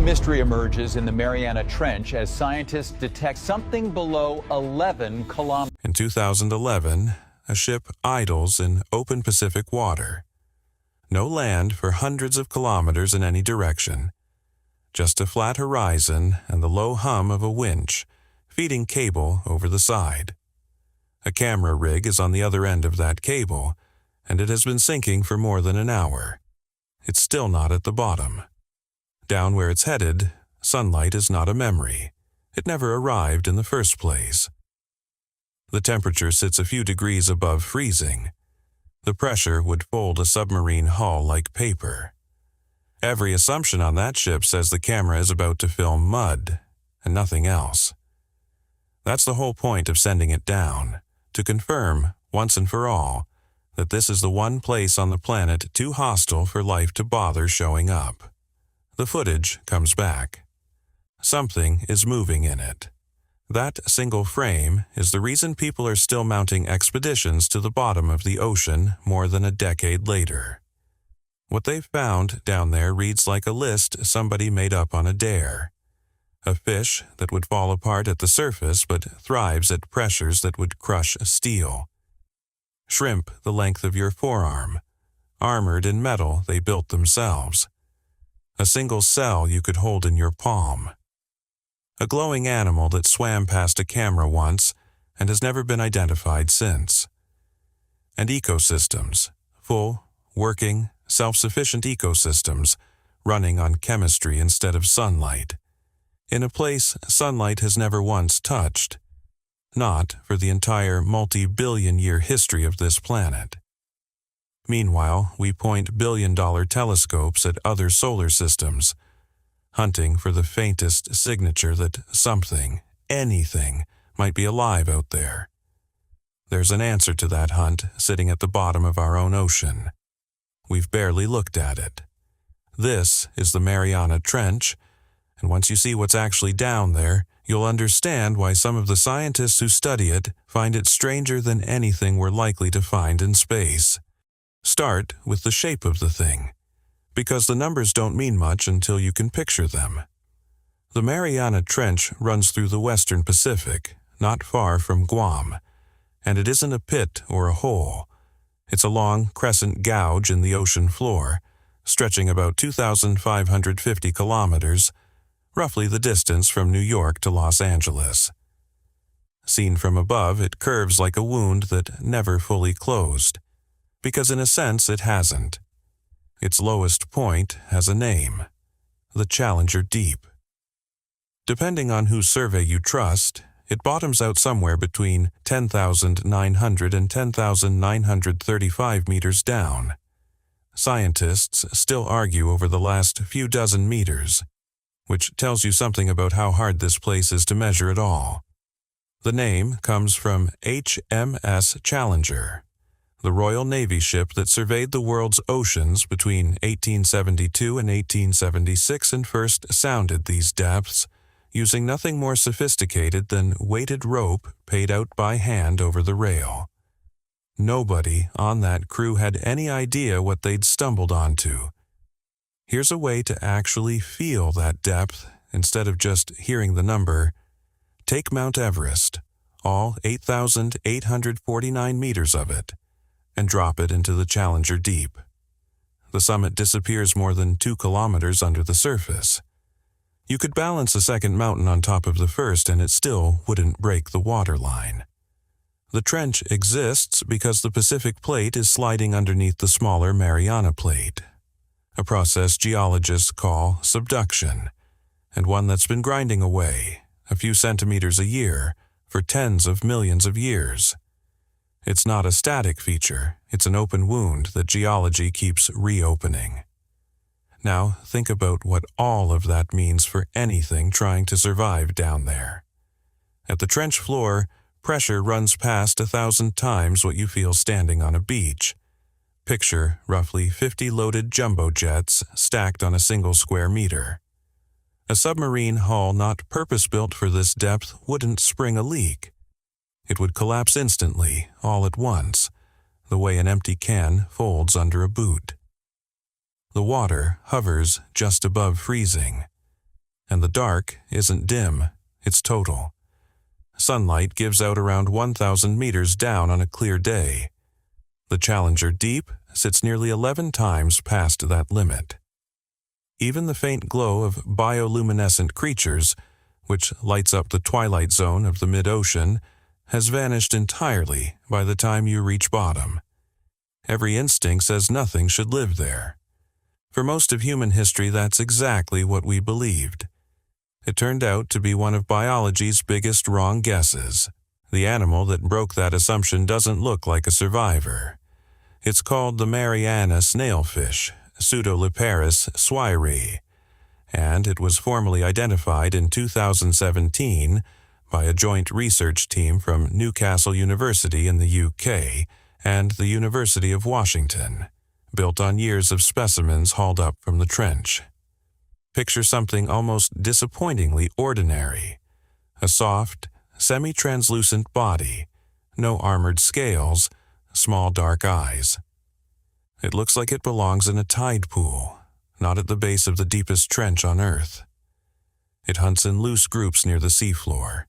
new mystery emerges in the Mariana Trench as scientists detect something below 11 kilometers. In 2011, a ship idles in open Pacific water. No land for hundreds of kilometers in any direction. Just a flat horizon and the low hum of a winch feeding cable over the side. A camera rig is on the other end of that cable, and it has been sinking for more than an hour. It's still not at the bottom. Down where it's headed, sunlight is not a memory. It never arrived in the first place. The temperature sits a few degrees above freezing. The pressure would fold a submarine hull like paper. Every assumption on that ship says the camera is about to film mud, and nothing else. That's the whole point of sending it down, to confirm, once and for all, that this is the one place on the planet too hostile for life to bother showing up. The footage comes back. Something is moving in it. That single frame is the reason people are still mounting expeditions to the bottom of the ocean more than a decade later. What they've found down there reads like a list somebody made up on a dare. A fish that would fall apart at the surface but thrives at pressures that would crush steel. Shrimp the length of your forearm, armored in metal they built themselves. A single cell you could hold in your palm. A glowing animal that swam past a camera once and has never been identified since. And ecosystems, full, working, self-sufficient ecosystems, running on chemistry instead of sunlight. In a place sunlight has never once touched. Not for the entire multi-billion-year history of this planet. Meanwhile, we point billion-dollar telescopes at other solar systems, hunting for the faintest signature that something, anything, might be alive out there. There's an answer to that hunt sitting at the bottom of our own ocean. We've barely looked at it. This is the Mariana Trench, and once you see what's actually down there, you'll understand why some of the scientists who study it find it stranger than anything we're likely to find in space. Start with the shape of the thing, because the numbers don't mean much until you can picture them. The Mariana Trench runs through the western Pacific, not far from Guam, and it isn't a pit or a hole. It's a long crescent gouge in the ocean floor, stretching about 2,550 kilometers, roughly the distance from New York to Los Angeles. Seen from above, it curves like a wound that never fully closed, because in a sense it hasn't. Its lowest point has a name, the Challenger Deep. Depending on whose survey you trust, it bottoms out somewhere between 10,900 and 10,935 meters down. Scientists still argue over the last few dozen meters, which tells you something about how hard this place is to measure at all. The name comes from HMS Challenger, the Royal Navy ship that surveyed the world's oceans between 1872 and 1876 and first sounded these depths, using nothing more sophisticated than weighted rope paid out by hand over the rail. Nobody on that crew had any idea what they'd stumbled onto. Here's a way to actually feel that depth instead of just hearing the number. Take Mount Everest, all 8,849 meters of it, and drop it into the Challenger Deep. The summit disappears more than 2 kilometers under the surface. You could balance a second mountain on top of the first and it still wouldn't break the waterline. The trench exists because the Pacific Plate is sliding underneath the smaller Mariana Plate, a process geologists call subduction, and one that's been grinding away, a few centimeters a year, for tens of millions of years. It's not a static feature, it's an open wound that geology keeps reopening. Now think about what all of that means for anything trying to survive down there. At the trench floor, pressure runs past 1,000 times what you feel standing on a beach. Picture roughly 50 loaded jumbo jets stacked on a single square meter. A submarine hull not purpose-built for this depth wouldn't spring a leak. It would collapse instantly, all at once, the way an empty can folds under a boot. The water hovers just above freezing. And the dark isn't dim, it's total. Sunlight gives out around 1,000 meters down on a clear day. The Challenger Deep sits nearly 11 times past that limit. Even the faint glow of bioluminescent creatures, which lights up the twilight zone of the mid-ocean, has vanished entirely by the time you reach bottom. Every instinct says nothing should live there. For most of human history, that's exactly what we believed. It turned out to be one of biology's biggest wrong guesses. The animal that broke that assumption doesn't look like a survivor. It's called the Mariana snailfish, Pseudoliparis swirei, and it was formally identified in 2017 by a joint research team from Newcastle University in the UK and the University of Washington, built on years of specimens hauled up from the trench. Picture something almost disappointingly ordinary. A soft, semi-translucent body, no armored scales, small dark eyes. It looks like it belongs in a tide pool, not at the base of the deepest trench on Earth. It hunts in loose groups near the seafloor,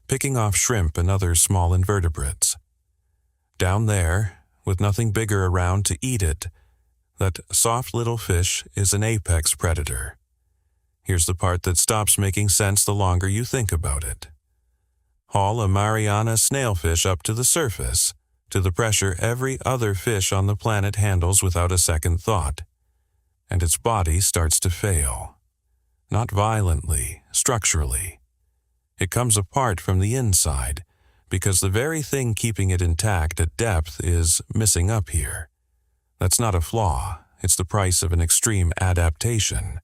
picking off shrimp and other small invertebrates. Down there, with nothing bigger around to eat it, that soft little fish is an apex predator. Here's the part that stops making sense the longer you think about it. Haul a Mariana snailfish up to the surface, to the pressure every other fish on the planet handles without a second thought, and its body starts to fail. Not violently, structurally. It comes apart from the inside, because the very thing keeping it intact at depth is missing up here. That's not a flaw, it's the price of an extreme adaptation.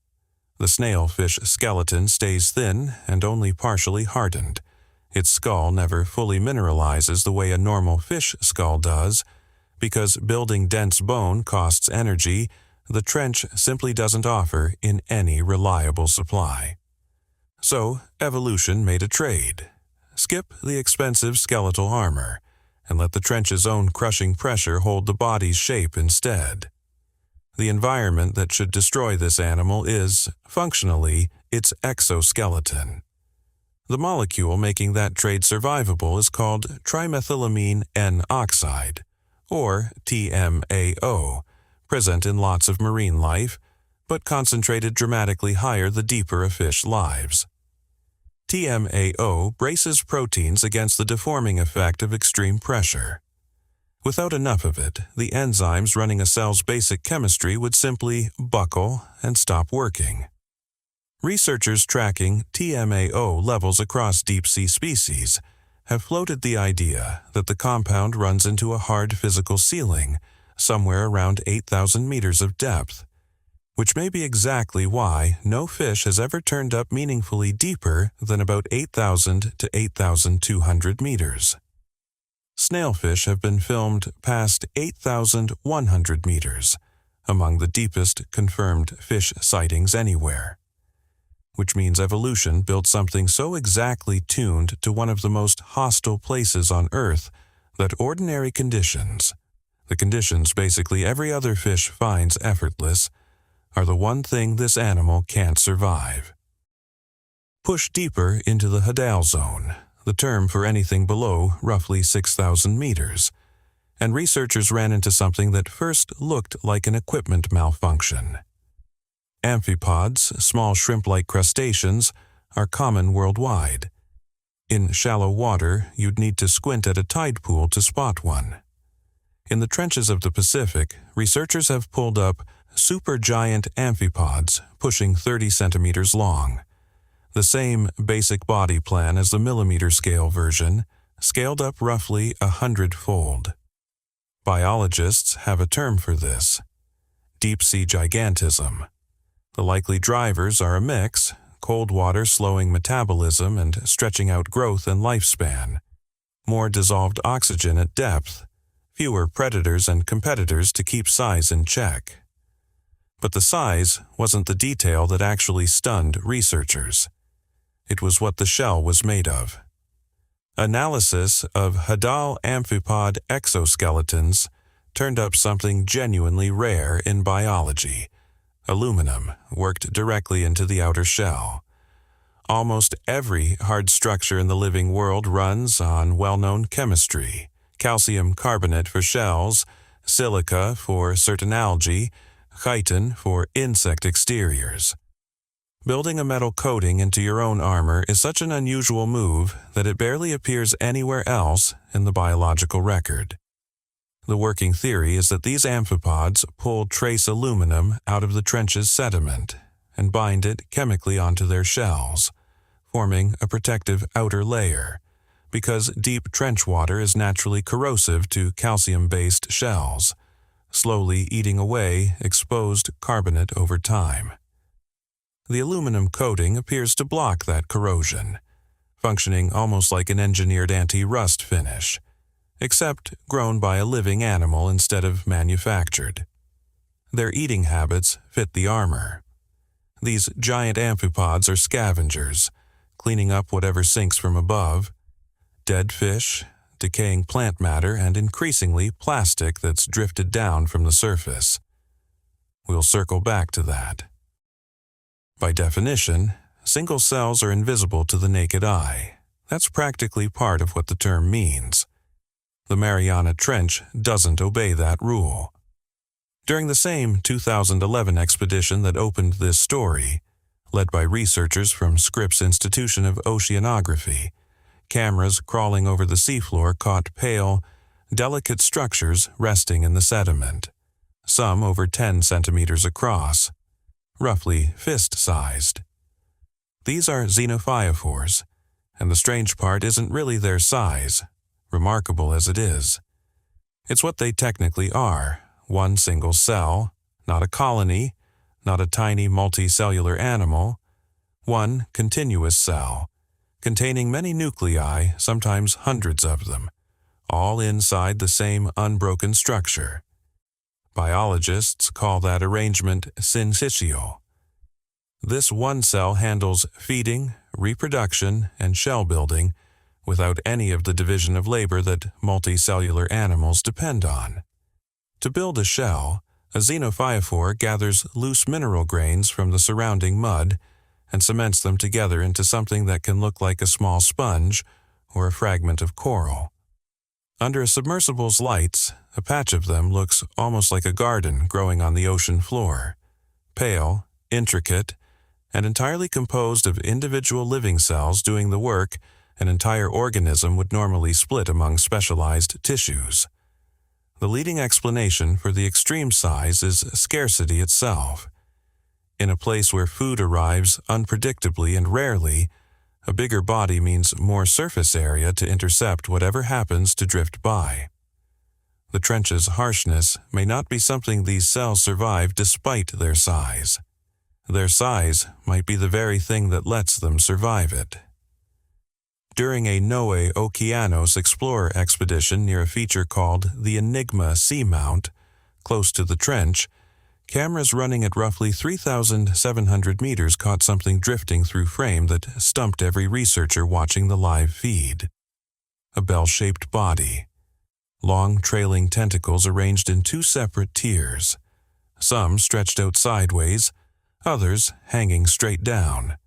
The snailfish skeleton stays thin and only partially hardened. Its skull never fully mineralizes the way a normal fish skull does. Because building dense bone costs energy, the trench simply doesn't offer in any reliable supply. So, evolution made a trade. Skip the expensive skeletal armor, and let the trench's own crushing pressure hold the body's shape instead. The environment that should destroy this animal is, functionally, its exoskeleton. The molecule making that trade survivable is called trimethylamine N-oxide, or TMAO, present in lots of marine life, but concentrated dramatically higher the deeper a fish lives. TMAO braces proteins against the deforming effect of extreme pressure. Without enough of it, the enzymes running a cell's basic chemistry would simply buckle and stop working. Researchers tracking TMAO levels across deep-sea species have floated the idea that the compound runs into a hard physical ceiling somewhere around 8,000 meters of depth, which may be exactly why no fish has ever turned up meaningfully deeper than about 8,000 to 8,200 meters. Snailfish have been filmed past 8,100 meters, among the deepest confirmed fish sightings anywhere. Which means evolution built something so exactly tuned to one of the most hostile places on Earth that ordinary conditions, the conditions basically every other fish finds effortless, are the one thing this animal can't survive. Push deeper into the Hadal zone, the term for anything below roughly 6,000 meters, and researchers ran into something that first looked like an equipment malfunction. Amphipods, small shrimp-like crustaceans, are common worldwide. In shallow water, you'd need to squint at a tide pool to spot one. In the trenches of the Pacific, researchers have pulled up supergiant amphipods pushing 30 centimeters long. The same basic body plan as the millimeter scale version, scaled up roughly 100-fold. Biologists have a term for this: deep-sea gigantism. The likely drivers are a mix: cold water slowing metabolism and stretching out growth and lifespan, more dissolved oxygen at depth, fewer predators and competitors to keep size in check. But the size wasn't the detail that actually stunned researchers. It was what the shell was made of. Analysis of Hadal amphipod exoskeletons turned up something genuinely rare in biology: aluminum worked directly into the outer shell, Almost every hard structure in the living world runs on well-known chemistry: calcium carbonate for shells, silica for certain algae, chitin for insect exteriors. Building a metal coating into your own armor is such an unusual move that it barely appears anywhere else in the biological record. The working theory is that these amphipods pull trace aluminum out of the trench's sediment and bind it chemically onto their shells, forming a protective outer layer, because deep trench water is naturally corrosive to calcium-based shells, slowly eating away exposed carbonate over time. The aluminum coating appears to block that corrosion, functioning almost like an engineered anti-rust finish, except grown by a living animal instead of manufactured. Their eating habits fit the armor. These giant amphipods are scavengers, cleaning up whatever sinks from above: dead fish, decaying plant matter, and increasingly plastic that's drifted down from the surface. We'll circle back to that. By definition, single cells are invisible to the naked eye. That's practically part of what the term means. The Mariana Trench doesn't obey that rule. During the same 2011 expedition that opened this story, led by researchers from Scripps Institution of Oceanography, cameras crawling over the seafloor caught pale, delicate structures resting in the sediment, some over 10 centimeters across, roughly fist-sized. These are xenophyophores, and the strange part isn't really their size, remarkable as it is. It's what they technically are: one single cell, not a colony, not a tiny multicellular animal, one continuous cell, containing many nuclei, sometimes hundreds of them, all inside the same unbroken structure. Biologists call that arrangement syncytial. This one cell handles feeding, reproduction, and shell building without any of the division of labor that multicellular animals depend on. To build a shell, a xenophyophore gathers loose mineral grains from the surrounding mud and cements them together into something that can look like a small sponge or a fragment of coral. Under a submersible's lights, a patch of them looks almost like a garden growing on the ocean floor, pale, intricate, and entirely composed of individual living cells doing the work an entire organism would normally split among specialized tissues. The leading explanation for the extreme size is scarcity itself. In a place where food arrives unpredictably and rarely, a bigger body means more surface area to intercept whatever happens to drift by. The trench's harshness may not be something these cells survive despite their size. Their size might be the very thing that lets them survive it. During a Noe Okeanos explorer expedition near a feature called the Enigma Seamount, close to the trench, cameras running at roughly 3,700 meters caught something drifting through frame that stumped every researcher watching the live feed. A bell-shaped body. Long trailing tentacles arranged in two separate tiers, some stretched out sideways, others hanging straight down.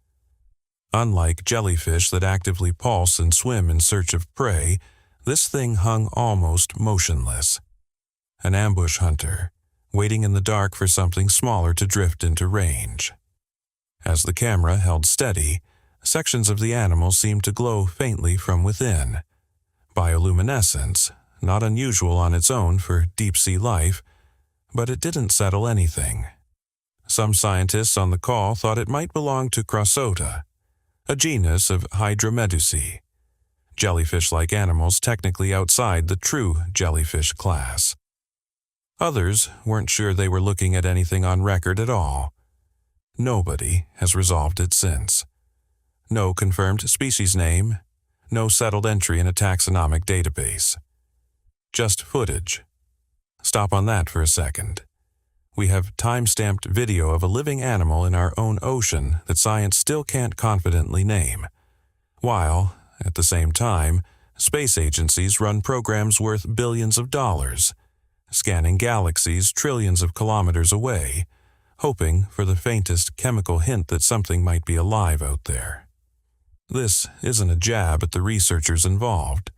Unlike jellyfish that actively pulse and swim in search of prey, this thing hung almost motionless. An ambush hunter, waiting in the dark for something smaller to drift into range. As the camera held steady, sections of the animal seemed to glow faintly from within. Bioluminescence, not unusual on its own for deep-sea life, but it didn't settle anything. Some scientists on the call thought it might belong to Crossota, a genus of Hydromedusae, jellyfish-like animals technically outside the true jellyfish class. Others weren't sure they were looking at anything on record at all. Nobody has resolved it since. No confirmed species name, no settled entry in a taxonomic database. Just footage. Stop on that for a second. We have time-stamped video of a living animal in our own ocean that science still can't confidently name, while, at the same time, space agencies run programs worth billions of dollars, scanning galaxies trillions of kilometers away, hoping for the faintest chemical hint that something might be alive out there. This isn't a jab at the researchers involved.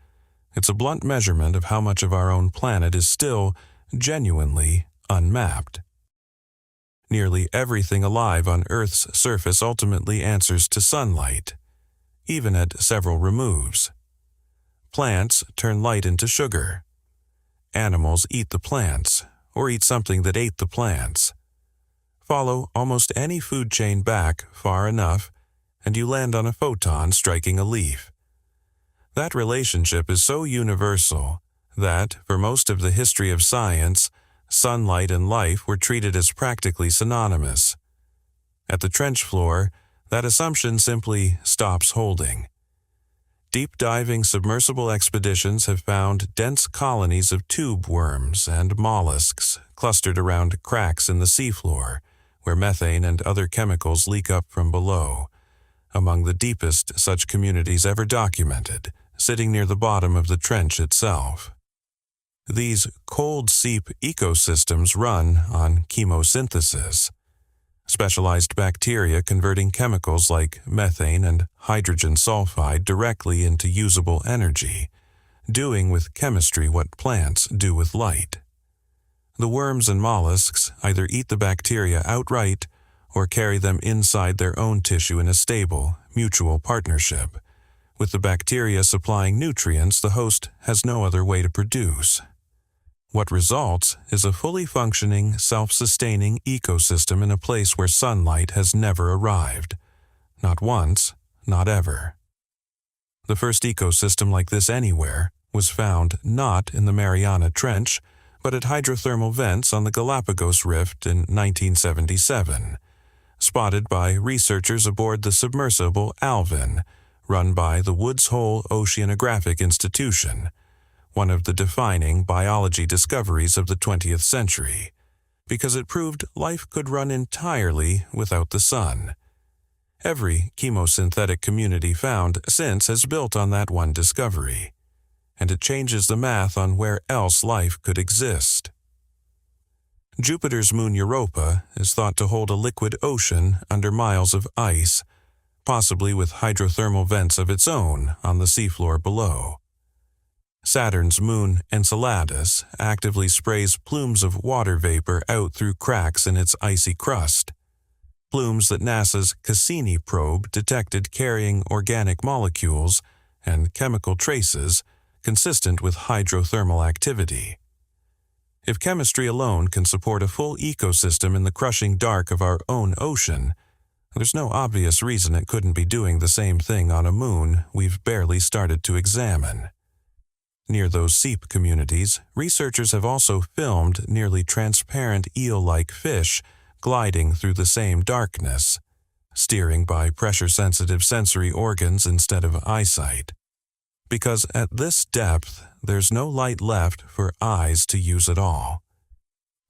It's a blunt measurement of how much of our own planet is still genuinely unmapped. Nearly everything alive on Earth's surface ultimately answers to sunlight, even at several removes. Plants turn light into sugar. Animals eat the plants, or eat something that ate the plants. Follow almost any food chain back far enough, and you land on a photon striking a leaf. That relationship is so universal that, for most of the history of science, sunlight and life were treated as practically synonymous. At the trench floor, that assumption simply stops holding. Deep-diving submersible expeditions have found dense colonies of tube worms and mollusks clustered around cracks in the seafloor, where methane and other chemicals leak up from below, among the deepest such communities ever documented, sitting near the bottom of the trench itself. These cold seep ecosystems run on chemosynthesis, specialized bacteria converting chemicals like methane and hydrogen sulfide directly into usable energy, doing with chemistry what plants do with light. The worms and mollusks either eat the bacteria outright or carry them inside their own tissue in a stable, mutual partnership, with the bacteria supplying nutrients the host has no other way to produce. What results is a fully functioning, self-sustaining ecosystem in a place where sunlight has never arrived. Not once, not ever. The first ecosystem like this anywhere was found not in the Mariana Trench, but at hydrothermal vents on the Galapagos Rift in 1977, spotted by researchers aboard the submersible Alvin, run by the Woods Hole Oceanographic Institution, one of the defining biology discoveries of the 20th century, because it proved life could run entirely without the sun. Every chemosynthetic community found since has built on that one discovery, and it changes the math on where else life could exist. Jupiter's moon Europa is thought to hold a liquid ocean under miles of ice, possibly with hydrothermal vents of its own on the seafloor below. Saturn's moon Enceladus actively sprays plumes of water vapor out through cracks in its icy crust, plumes that NASA's Cassini probe detected carrying organic molecules and chemical traces consistent with hydrothermal activity. If chemistry alone can support a full ecosystem in the crushing dark of our own ocean, there's no obvious reason it couldn't be doing the same thing on a moon we've barely started to examine. Near those seep communities, researchers have also filmed nearly transparent eel-like fish gliding through the same darkness, steering by pressure-sensitive sensory organs instead of eyesight. Because at this depth, there's no light left for eyes to use at all.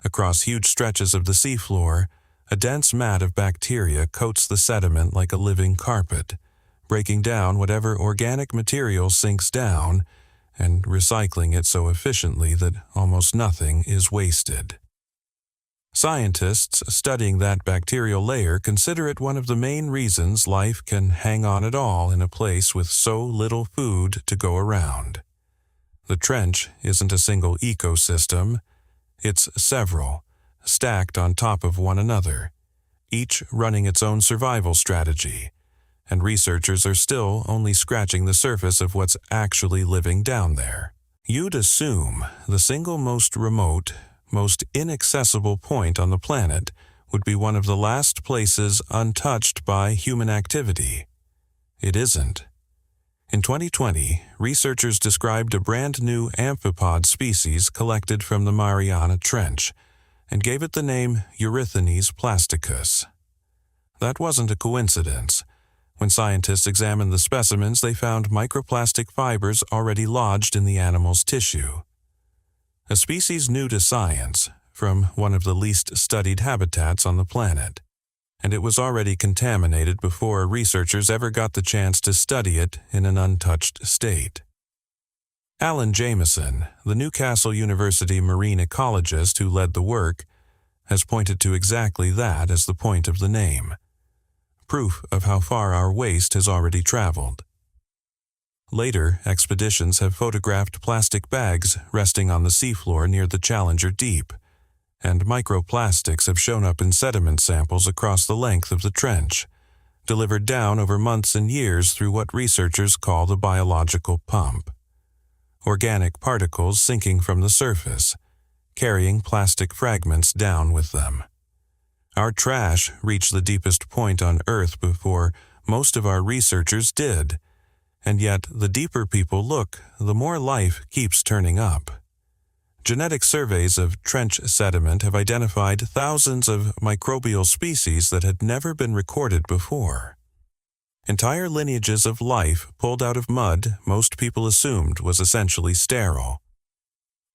Across huge stretches of the seafloor, a dense mat of bacteria coats the sediment like a living carpet, breaking down whatever organic material sinks down and recycling it so efficiently that almost nothing is wasted. Scientists studying that bacterial layer consider it one of the main reasons life can hang on at all in a place with so little food to go around. The trench isn't a single ecosystem, it's several, stacked on top of one another, each running its own survival strategy, and researchers are still only scratching the surface of what's actually living down there. You'd assume the single most remote, most inaccessible point on the planet would be one of the last places untouched by human activity. It isn't. In 2020, researchers described a brand new amphipod species collected from the Mariana Trench and gave it the name Eurythanes plasticus. That wasn't a coincidence. When scientists examined the specimens, they found microplastic fibers already lodged in the animal's tissue. A species new to science, from one of the least studied habitats on the planet, and it was already contaminated before researchers ever got the chance to study it in an untouched state. Alan Jameson, the Newcastle University marine ecologist who led the work, has pointed to exactly that as the point of the name. proof of how far our waste has already traveled. Later, expeditions have photographed plastic bags resting on the seafloor near the Challenger Deep, and microplastics have shown up in sediment samples across the length of the trench, delivered down over months and years through what researchers call the biological pump. Organic particles sinking from the surface, carrying plastic fragments down with them. Our trash reached the deepest point on Earth before most of our researchers did, and yet the deeper people look, the more life keeps turning up. Genetic surveys of trench sediment have identified thousands of microbial species that had never been recorded before. Entire lineages of life pulled out of mud most people assumed was essentially sterile.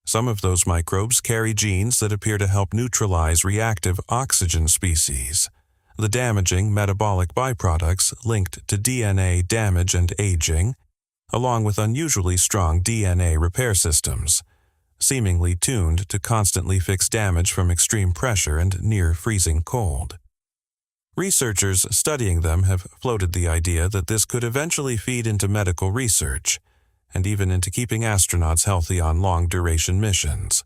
Some of those microbes carry genes that appear to help neutralize reactive oxygen species, the damaging metabolic byproducts linked to DNA damage and aging, along with unusually strong DNA repair systems, seemingly tuned to constantly fix damage from extreme pressure and near-freezing cold. Researchers studying them have floated the idea that this could eventually feed into medical research, and even into keeping astronauts healthy on long-duration missions.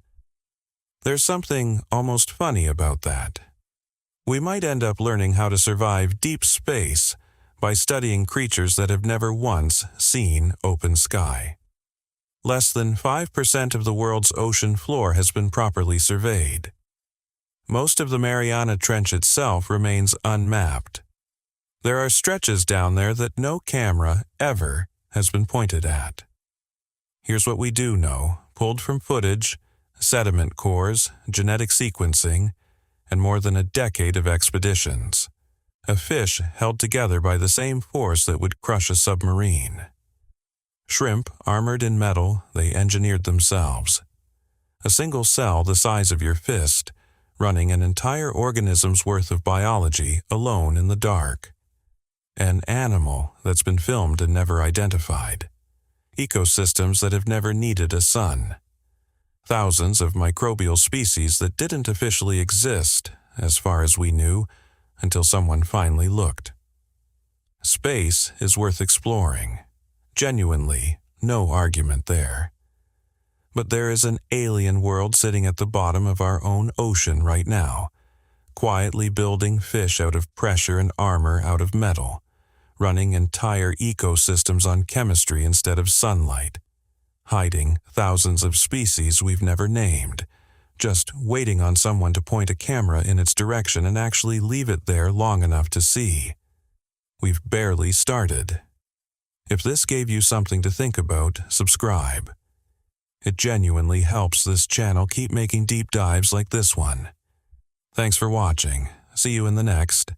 There's something almost funny about that. We might end up learning how to survive deep space by studying creatures that have never once seen open sky. Less than 5% of the world's ocean floor has been properly surveyed. Most of the Mariana Trench itself remains unmapped. There are stretches down there that no camera ever has been pointed at. Here's what we do know, pulled from footage, sediment cores, genetic sequencing, and more than a decade of expeditions. A fish held together by the same force that would crush a submarine. Shrimp, armored in metal, they engineered themselves. A single cell the size of your fist, running an entire organism's worth of biology alone in the dark. An animal that's been filmed and never identified. Ecosystems that have never needed a sun. Thousands of microbial species that didn't officially exist, as far as we knew, until someone finally looked. Space is worth exploring. Genuinely, no argument there. But there is an alien world sitting at the bottom of our own ocean right now, quietly building fish out of pressure and armor out of metal, running entire ecosystems on chemistry instead of sunlight, hiding thousands of species we've never named, just waiting on someone to point a camera in its direction and actually leave it there long enough to see. We've barely started. If this gave you something to think about, subscribe. It genuinely helps this channel keep making deep dives like this one. Thanks for watching. See you in the next.